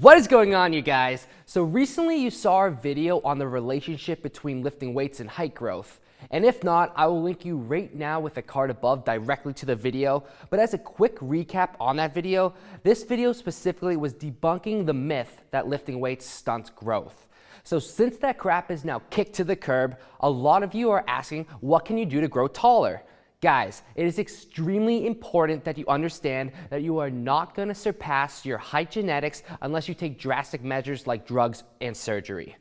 What is going on, you guys? So recently you saw our video on the relationship between lifting weights and height growth. And if not, I will link you right now with a card above directly to the video. But as a quick recap on that video, this video specifically was debunking the myth that lifting weights stunts growth. So since that crap is now kicked to the curb, a lot of you are asking, what can you do to grow taller? Guys, it is extremely important that you understand that you are not going to surpass your height genetics unless you take drastic measures like drugs and surgery.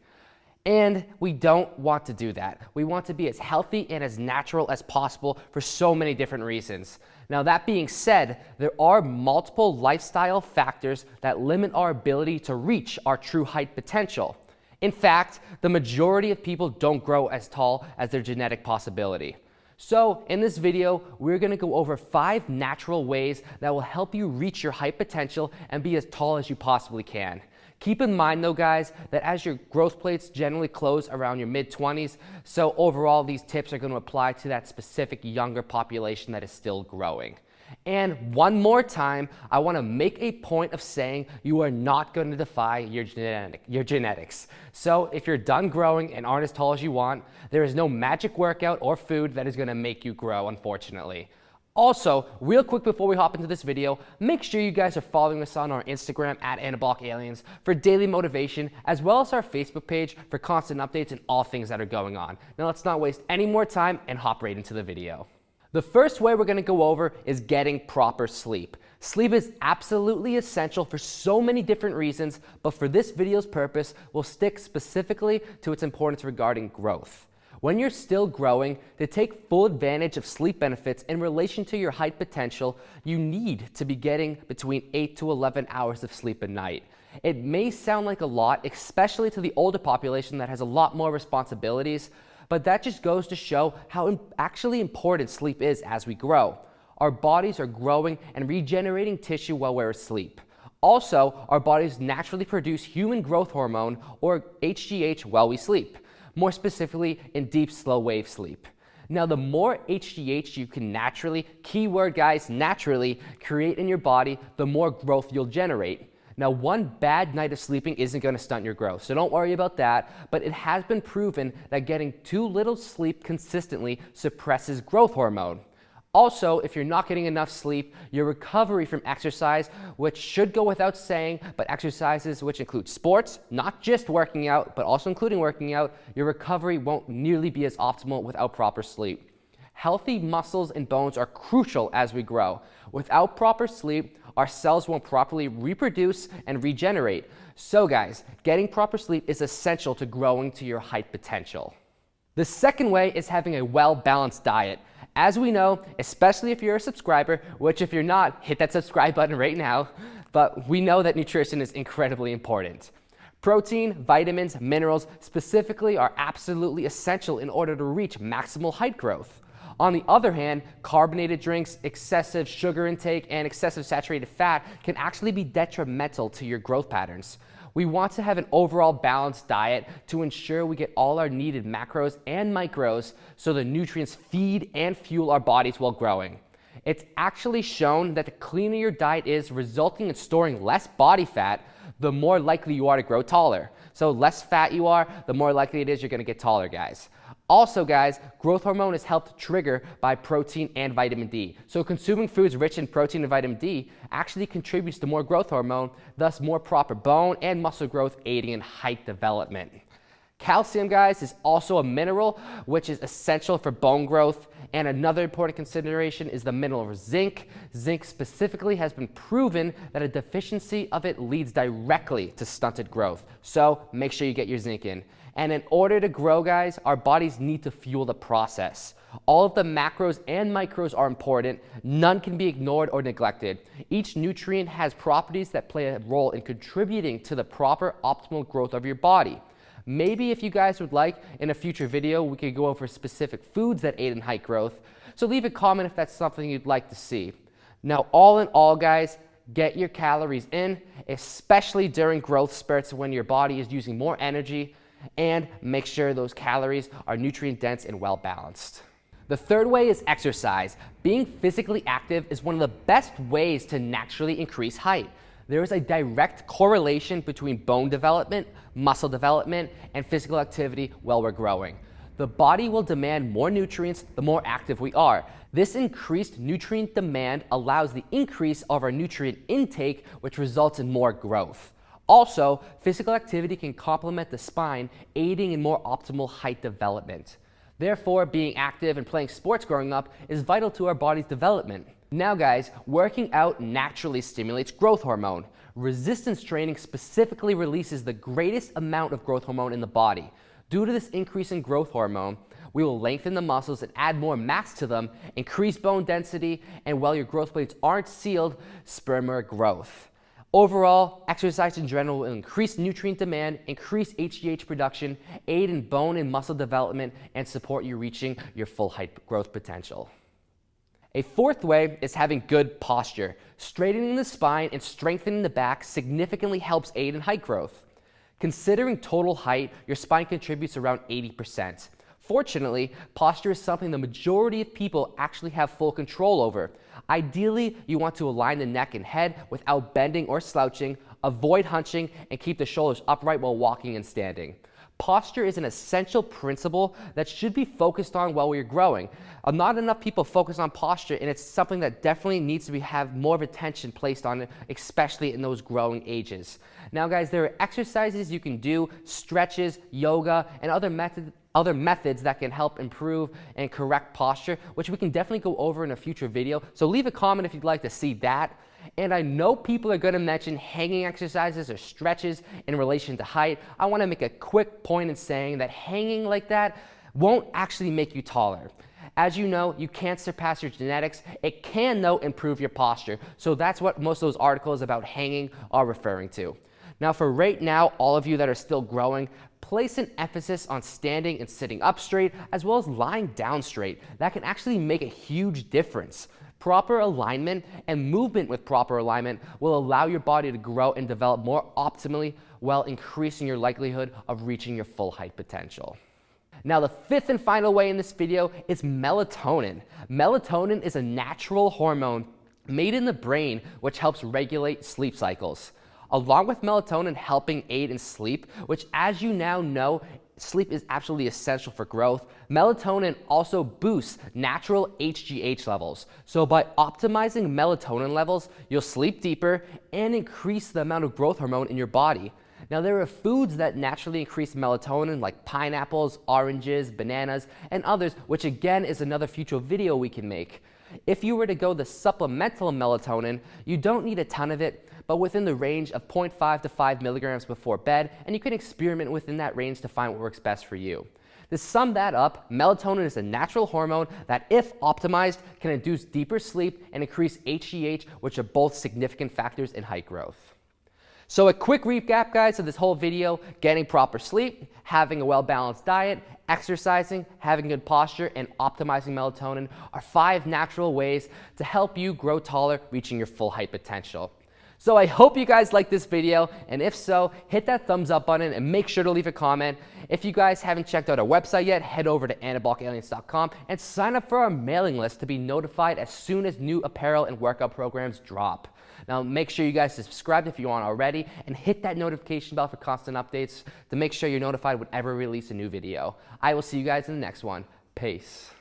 And we don't want to do that. We want to be as healthy and as natural as possible for so many different reasons. Now, that being said, there are multiple lifestyle factors that limit our ability to reach our true height potential. In fact, the majority of people don't grow as tall as their genetic possibility. So in this video, we're going to go over 5 natural ways that will help you reach your height potential and be as tall as you possibly can. Keep in mind though, guys, that as your growth plates generally close around your mid-20s, so overall these tips are going to apply to that specific younger population that is still growing. And one more time, I want to make a point of saying you are not going to defy your genetics. So if you're done growing and aren't as tall as you want, there is no magic workout or food that is going to make you grow, unfortunately. Also, real quick before we hop into this video, make sure you guys are following us on our Instagram at Anabolic Aliens for daily motivation, as well as our Facebook page for constant updates and all things that are going on. Now let's not waste any more time and hop right into the video. The first way we're going to go over is getting proper sleep. Sleep is absolutely essential for so many different reasons, but for this video's purpose, we'll stick specifically to its importance regarding growth. When you're still growing, to take full advantage of sleep benefits in relation to your height potential, you need to be getting between 8 to 11 hours of sleep a night. It may sound like a lot, especially to the older population that has a lot more responsibilities, but that just goes to show how actually important sleep is as we grow. Our bodies are growing and regenerating tissue while we're asleep. Also, our bodies naturally produce human growth hormone, or HGH, while we sleep, more specifically in deep, slow wave sleep. Now, the more HGH you can naturally, keyword guys, naturally, create in your body, the more growth you'll generate. Now, one bad night of sleeping isn't going to stunt your growth, so don't worry about that, but it has been proven that getting too little sleep consistently suppresses growth hormone. Also, if you're not getting enough sleep, your recovery from exercise, which should go without saying, but exercises which include sports, not just working out, but also including working out, your recovery won't nearly be as optimal without proper sleep. Healthy muscles and bones are crucial as we grow. Without proper sleep, our cells won't properly reproduce and regenerate. So guys, getting proper sleep is essential to growing to your height potential. The second way is having a well-balanced diet. As we know, especially if you're a subscriber, which if you're not, hit that subscribe button right now, but we know that nutrition is incredibly important. Protein, vitamins, minerals specifically are absolutely essential in order to reach maximal height growth. On the other hand, carbonated drinks, excessive sugar intake, and excessive saturated fat can actually be detrimental to your growth patterns. We want to have an overall balanced diet to ensure we get all our needed macros and micros so the nutrients feed and fuel our bodies while growing. It's actually shown that the cleaner your diet is, resulting in storing less body fat, the more likely you are to grow taller. So less fat you are, the more likely it is you're going to get taller, guys. Also, guys, growth hormone is helped trigger by protein and vitamin D. So consuming foods rich in protein and vitamin D actually contributes to more growth hormone, thus more proper bone and muscle growth, aiding in height development. Calcium, guys, is also a mineral which is essential for bone growth. And another important consideration is the mineral zinc. Zinc specifically has been proven that a deficiency of it leads directly to stunted growth. So make sure you get your zinc in. And in order to grow, guys, our bodies need to fuel the process. All of the macros and micros are important. None can be ignored or neglected. Each nutrient has properties that play a role in contributing to the proper optimal growth of your body. Maybe if you guys would like, in a future video, we could go over specific foods that aid in height growth. So leave a comment if that's something you'd like to see. Now, all in all, guys, get your calories in, especially during growth spurts when your body is using more energy, and make sure those calories are nutrient dense and well balanced. The third way is exercise. Being physically active is one of the best ways to naturally increase height. There is a direct correlation between bone development, muscle development, and physical activity while we're growing. The body will demand more nutrients the more active we are. This increased nutrient demand allows the increase of our nutrient intake, which results in more growth. Also, physical activity can complement the spine, aiding in more optimal height development. Therefore, being active and playing sports growing up is vital to our body's development. Now guys, working out naturally stimulates growth hormone. Resistance training specifically releases the greatest amount of growth hormone in the body. Due to this increase in growth hormone, we will lengthen the muscles and add more mass to them, increase bone density, and while your growth plates aren't sealed, spur more growth. Overall, exercise in general will increase nutrient demand, increase HGH production, aid in bone and muscle development, and support you reaching your full height growth potential. A fourth way is having good posture. Straightening the spine and strengthening the back significantly helps aid in height growth. Considering total height, your spine contributes around 80%. Fortunately, posture is something the majority of people actually have full control over. Ideally, you want to align the neck and head without bending or slouching, avoid hunching, and keep the shoulders upright while walking and standing. Posture is an essential principle that should be focused on while we're growing. Not enough people focus on posture, and it's something that definitely needs to have more of attention placed on it, especially in those growing ages. Now guys, there are exercises you can do, stretches, yoga, and other methods that can help improve and correct posture, which we can definitely go over in a future video. So leave a comment if you'd like to see that. And I know people are going to mention hanging exercises or stretches in relation to height. I want to make a quick point in saying that hanging like that won't actually make you taller. As you know, you can't surpass your genetics. It can, though, improve your posture. So that's what most of those articles about hanging are referring to. Now, for right now, all of you that are still growing, place an emphasis on standing and sitting up straight, as well as lying down straight. That can actually make a huge difference. Proper alignment and movement with proper alignment will allow your body to grow and develop more optimally while increasing your likelihood of reaching your full height potential. Now, the fifth and final way in this video is melatonin. Melatonin is a natural hormone made in the brain which helps regulate sleep cycles. Along with melatonin helping aid in sleep, which as you now know, sleep is absolutely essential for growth, melatonin also boosts natural HGH levels. So by optimizing melatonin levels, you'll sleep deeper and increase the amount of growth hormone in your body. Now, there are foods that naturally increase melatonin like pineapples, oranges, bananas, and others, which again is another future video we can make. If you were to go the supplemental melatonin, you don't need a ton of it, but within the range of 0.5 to 5 milligrams before bed, and you can experiment within that range to find what works best for you. To sum that up, melatonin is a natural hormone that, if optimized, can induce deeper sleep and increase HGH, which are both significant factors in height growth. So a quick recap, guys, of this whole video: getting proper sleep, having a well-balanced diet, exercising, having good posture, and optimizing melatonin are 5 natural ways to help you grow taller, reaching your full height potential. So I hope you guys liked this video, and if so, hit that thumbs up button and make sure to leave a comment. If you guys haven't checked out our website yet, head over to anabolicaliens.com and sign up for our mailing list to be notified as soon as new apparel and workout programs drop. Now make sure you guys subscribe if you aren't already, and hit that notification bell for constant updates to make sure you're notified whenever we release a new video. I will see you guys in the next one. Peace.